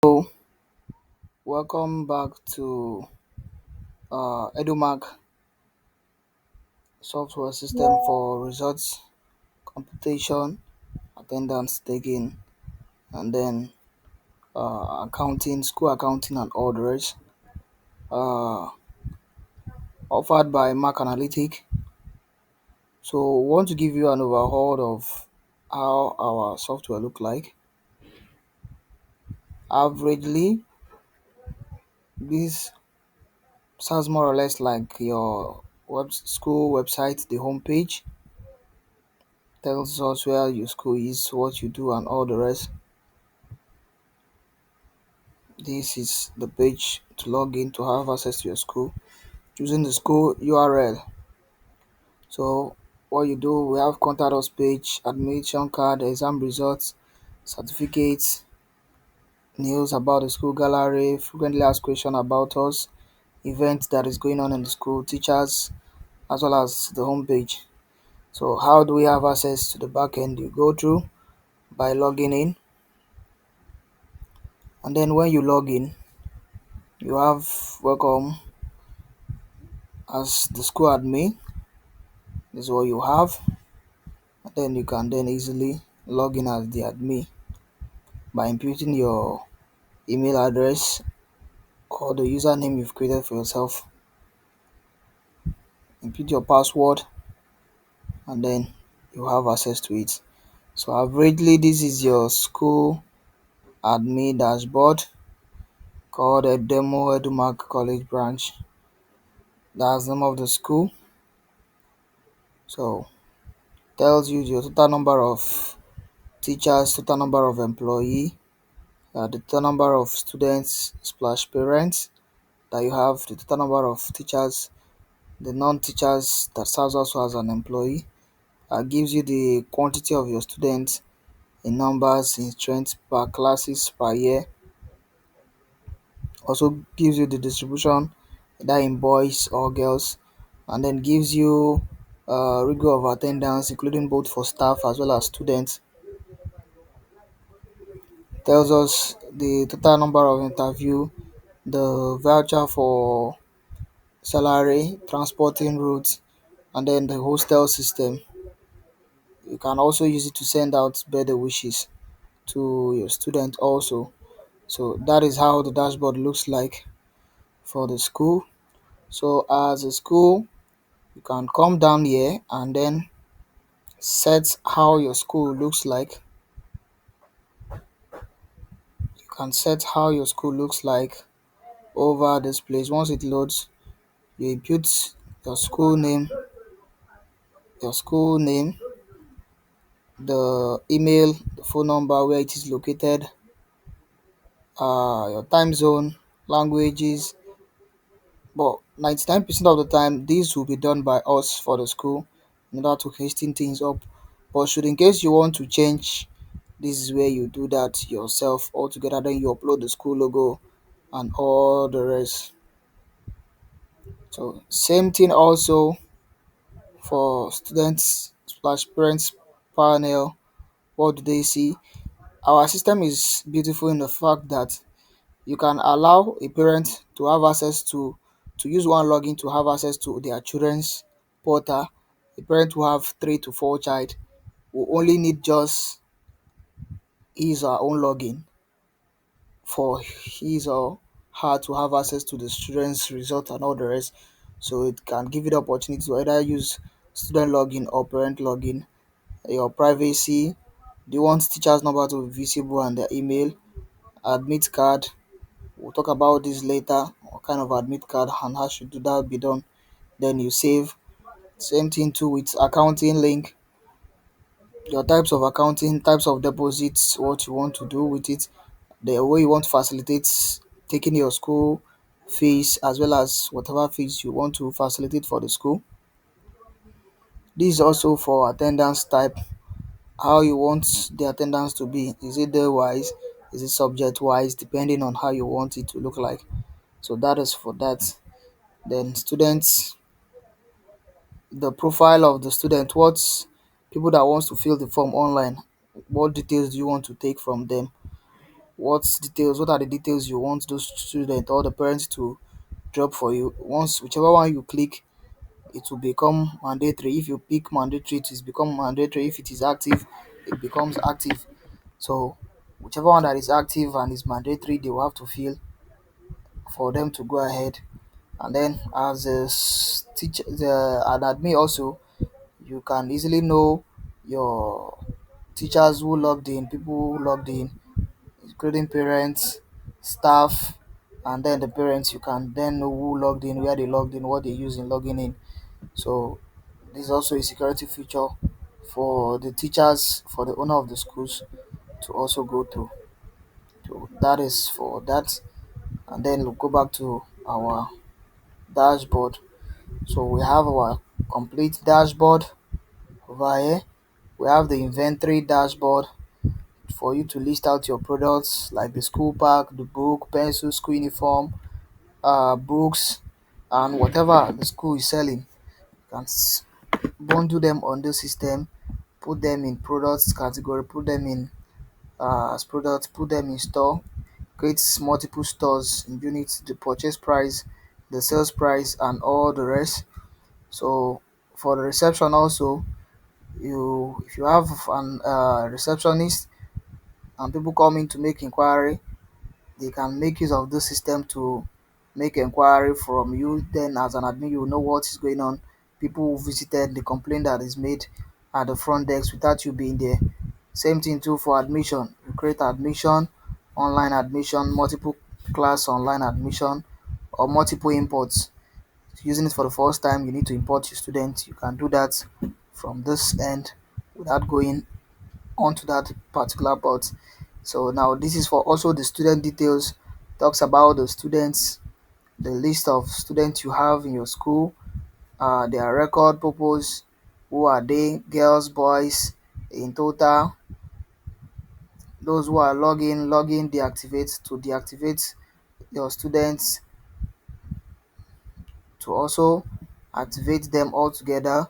So, welcome back to Edumac software system for results computation, attendance taking, and then accounting, school accounting, and all the rest. Uh, Offered by Mac Analytic. So, we want to give you an overhaul of how our software look like. Averagely, this sounds more or less like your school website, the homepage tells us where your school is, what you do, and all the rest. This is the page to log in to have access to your school using the school URL. So what you do, we have contact us page, admission card, exam results, certificates, news about the school gallery, frequently asked question about us, events that is going on in the school, teachers, as well as the homepage. So how do we have access to the backend? You go through by logging in, and then when you log in, you have welcome as the school admin. This is what you have. Then you can then easily log in as the admin by inputting your email address or the username you've created for yourself. Input your password and then you have access to it. So averagely, this is your school admin dashboard called a demo Edumac College branch. That's the name of the school. So tells you your total number of teachers, total number of employee, the total number of students slash parents that you have, the total number of teachers, the non-teachers that serves also as an employee, gives you the quantity of your students in numbers, in strength per classes per year, also gives you the distribution either in boys or girls, and then gives you rigor of attendance including both for staff as well as students, tells us the total number of interview, the voucher for salary, transporting routes, and then the hostel system. You can also use it to send out birthday wishes to your student also. So that is how the dashboard looks like for the school. So as a school, you can come down here and then set how your school looks like. You can set how your school looks like over this place. Once it loads, you input your school name, your school name, the email, the phone number, where it is located, your time zone, languages. But 99% of the time, this will be done by us for the school in order to hasten things up. But should in case you want to change, this is where you do that yourself altogether. Then you upload the school logo and all the rest. So same thing also for students slash parents panel. What do they see? Our system is beautiful in the fact that you can allow a parent to have access to use one login to have access to their children's portal. A parent who have 3 to 4 child will only need just his or her own login for his or her to have access to the student's result and all the rest. So it can give you the opportunity to either use student login or parent login. Your privacy. Do you want teacher's number to be visible and their email? Admit card. We'll talk about this later. What kind of admit card and how should do that be done? Then you save. Same thing too with accounting link. Your types of accounting, types of deposits, what you want to do with it, the way you want to facilitate taking your school fees as well as whatever fees you want to facilitate for the school. This is also for attendance type, how you want the attendance to be. Is it day wise? Is it subject wise? Depending on how you want it to look like. So that is for that. Then students, the profile of the student, what's people that wants to fill the form online, what details do you want to take from them, what are the details you want those students or the parents to drop for you. Once whichever one you click, it will become mandatory. If you pick mandatory, it is become mandatory. If it is active, it becomes active. So whichever one that is active and is mandatory, they will have to fill for them to go ahead. And then as a teacher, an admin also, you can easily know your teachers who logged in, people who logged in, including parents, staff, and then the parents. You can then know who logged in, where they logged in, what they use in logging in. So this is also a security feature for the teachers, for the owner of the schools to also go through. So that is for that. And then we'll go back to our dashboard. So we have our complete dashboard over here. We have the inventory dashboard for you to list out your products like the school bag, the book, pencil, school uniform, books, and whatever the school is selling. You can bundle them on the system, put them in products category, put them in as products, put them in store, create multiple stores in units, the purchase price, the sales price, and all the rest. So for the reception also, you if you have an receptionist and people come in to make inquiry, they can make use of this system to make inquiry from you. Then as an admin, you know what is going on. People who visited, the complaint that is made at the front desk without you being there. Same thing too for admission. You create admission, online admission, multiple class online admission, or multiple imports. Using it for the first time, you need to import your students. You can do that from this end without going onto that particular part. So now this is for also the student details. Talks about the students, the list of students you have in your school, their record purpose, who are they, girls, boys, in total, those who are login, deactivate, to deactivate your students, to also activate them all together.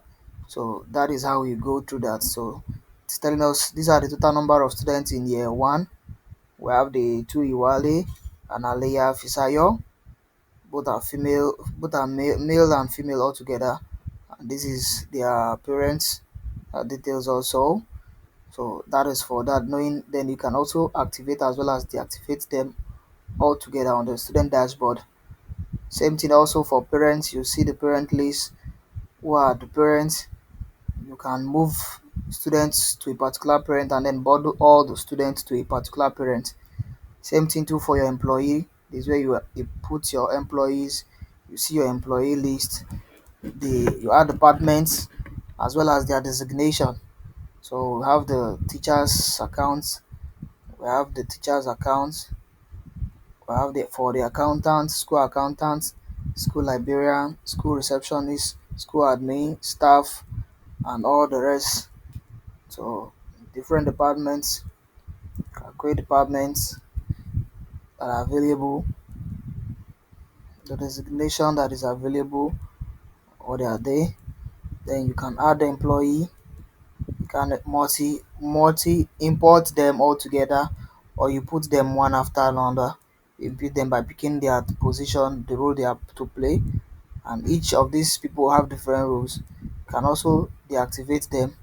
So that is how we go through that. So it's telling us these are the total number of students in year one. We have the two Iwale and Aliyah Fisayo. Both are female, both are male and female altogether. And this is their parents' details also. So that is for that. Knowing then you can also activate as well as deactivate them all together on the student dashboard. Same thing also for parents. You see the parent list. Who are the parents? You can move students to a particular parent and then bundle all the students to a particular parent. Same thing too for your employee. This is where you put your employees. You see your employee list. You add departments as well as their designation. So we have the teachers accounts. We have the teachers accounts. We have the for the accountants, school librarian, school receptionist, school admin, staff, and all the rest. So different departments, create departments that are available, the designation that is available, or they are there. Then you can add the employee, you can multi import them all together, or you put them one after another. You put them by picking their position, the role they have to play, and each of these people have different roles. You can also deactivate them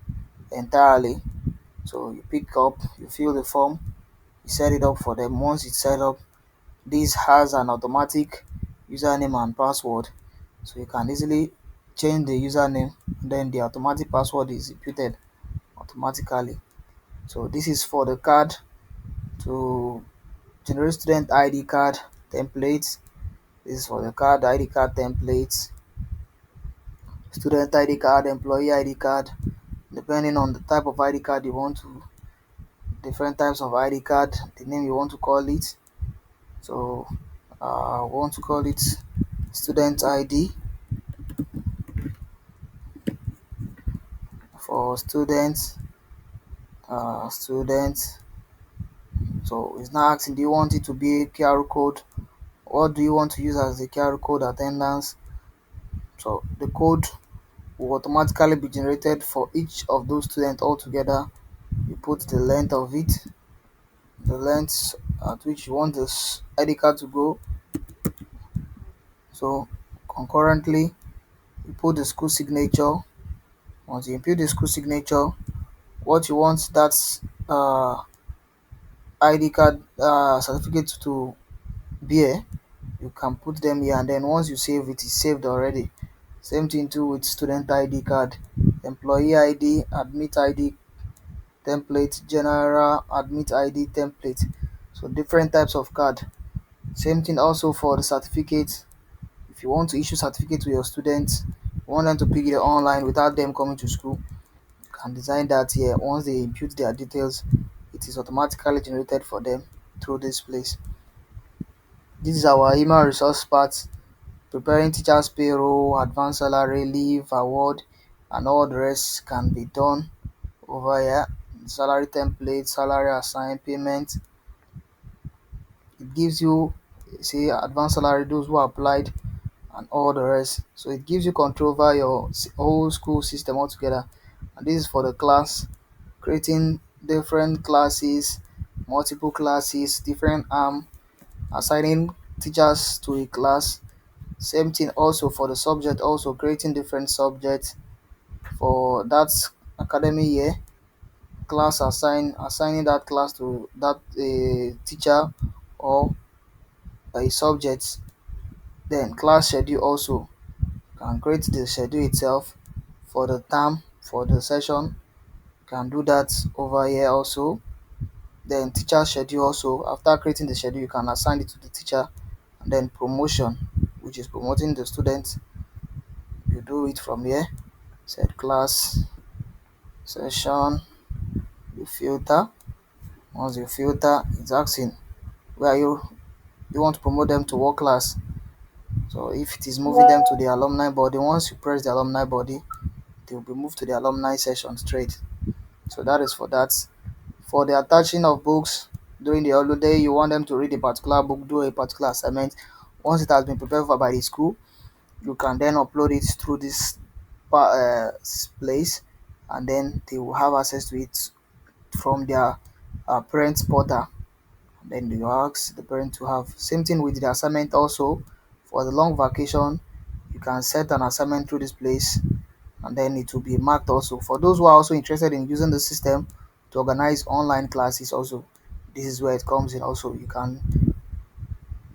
entirely. So you pick up, you fill the form, you set it up for them. Once it's set up, this has an automatic username and password, so you can easily change the username, then the automatic password is imputed automatically. So this is for the card to generate student ID card templates. This is for the card ID card templates, student ID card, employee ID card, depending on the type of ID card you want to, different types of ID card, the name you want to call it. So I want to call it student ID for students. Students. So it's now asking, do you want it to be a QR code? What do you want to use as the QR code attendance? So the code will automatically be generated for each of those students altogether. You put the length of it, the length at which you want this ID card to go. So concurrently, you put the school signature. Once you input the school signature, what you want that uh, ID card certificate to bear, you can put them here, and then once you save it, is saved already. Same thing too with student ID card, employee ID, admit ID template, general admit ID template. So different types of card. Same thing also for the certificate. If you want to issue certificate to your students, you want them to pick it online without them coming to school, you can design that here. Once they input their details, it is automatically generated for them through this place. This is our human resource part, preparing teachers payroll, advance salary, leave, award, and all the rest can be done over here. Salary template, salary assigned, payment. It gives you, say, advance salary, those who applied, and all the rest. So it gives you control over your whole school system altogether. And this is for the class, creating different classes, multiple classes, different assigning teachers to a class. Same thing also for the subject, also creating different subjects for that academy year. Class assigning that class to that teacher or a subject. Then class schedule also, can create the schedule itself for the term, for the session. Can do that over here also. Then teacher schedule also, after creating the schedule you can assign it to the teacher. And then promotion, which is promoting the student, you do it from here. Set class, session, you filter. Once you filter, it's asking where you want to promote them to what class. So if it is moving them to the alumni body, once you press the alumni body, they will be moved to the alumni session straight. So that is for that. For the attaching of books during the holiday, you want them to read a particular book, do a particular assignment. Once it has been prepared for by the school, you can then upload it through this place, and then they will have access to it from their parents portal. Then you ask the parent to have same thing with the assignment also. For the long vacation, you can set an assignment through this place, and then it will be marked also. For those who are also interested in using the system to organize online classes also, this is where it comes in also. You can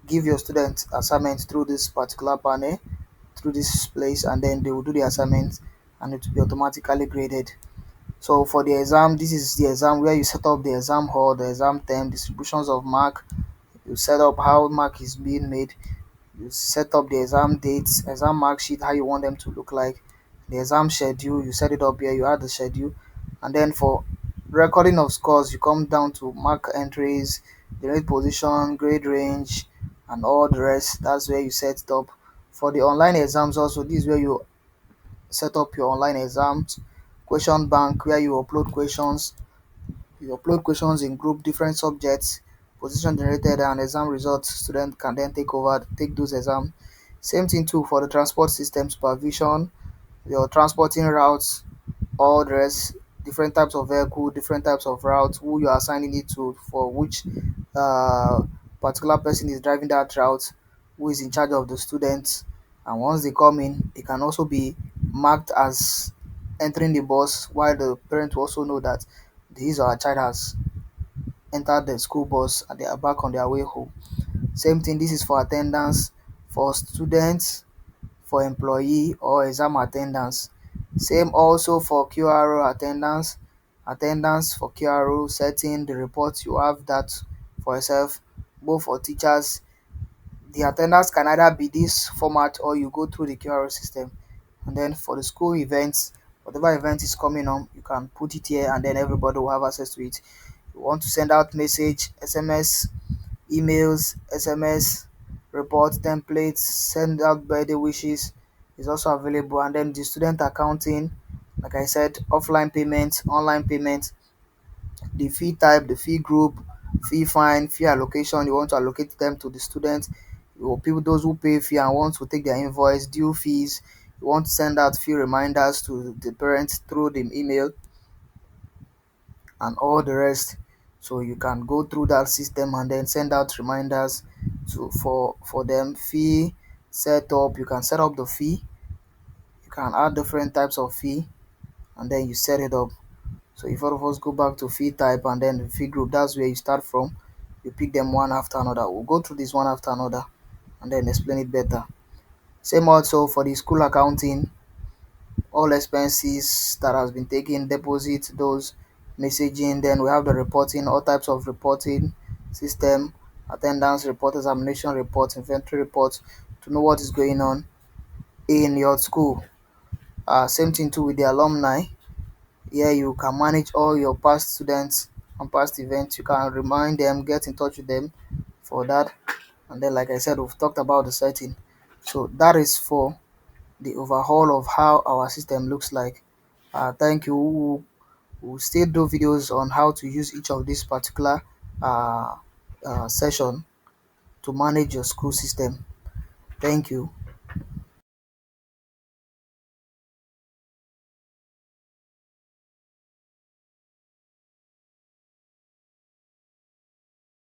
give your students assignments through this particular panel, through this place, and then they will do the assignment, and it will be automatically graded. So for the exam, this is the exam where you set up the exam hall, the exam term, distributions of mark. You set up how mark is being made. You set up the exam dates, exam mark sheet, how you want them to look like, the exam schedule, you set it up here, you add the schedule. And then for recording of scores, you come down to mark entries, the grade position, grade range, and all the rest. That's where you set it up. For the online exams also, this is where you set up your online exams, question bank, where you upload questions. You upload questions in group, different subjects, position generated, and exam results. Student can then take over, take those exams. Same thing too for the transport system supervision, your transporting routes, all the rest, different types of vehicle, different types of routes, who you are assigning it to, for which uh, particular person is driving that route, who is in charge of the students. And once they come in, they can also be marked as entering the bus, while the parent will also know that this our child has entered the school bus and they are back on their way home. Same thing, this is for attendance, for students, for employee or exam attendance. Same also for QRO attendance. Attendance for QRO, setting the report, you have that for yourself. Both for teachers, the attendance can either be this format or you go through the QRO system. And then for the school events, whatever event is coming on, you can put it here and then everybody will have access to it. You want to send out message, SMS, emails, SMS, report templates, send out birthday wishes is also available. And then the student accounting, like I said, offline payments, online payments, the fee type, the fee group, fee fine, fee allocation. You want to allocate them to the students. You people those who pay fee and want to take their invoice, due fees. You want to send out fee reminders to the parents through the email and all the rest. So you can go through that system and then send out reminders to for them. Fee setup, you can set up the fee, you can add different types of fee, and then you set it up. So if all of us go back to fee type and then the fee group, that's where you start from. You pick them one after another. We'll go through this one after another and then explain it better. Same also for the school accounting, all expenses that has been taken, deposit, those messaging. Then we have the reporting, all types of reporting system, attendance report, examination report, inventory report, to know what is going on in your school. Same thing too with the alumni. Here you can manage all your past students and past events. You can remind them, get in touch with them for that. And then, like I said, we've talked about the setting. So that is for the overhaul of how our system looks like. Thank you. We'll still do videos on how to use each of these particular uh, session to manage your school system. Thank you.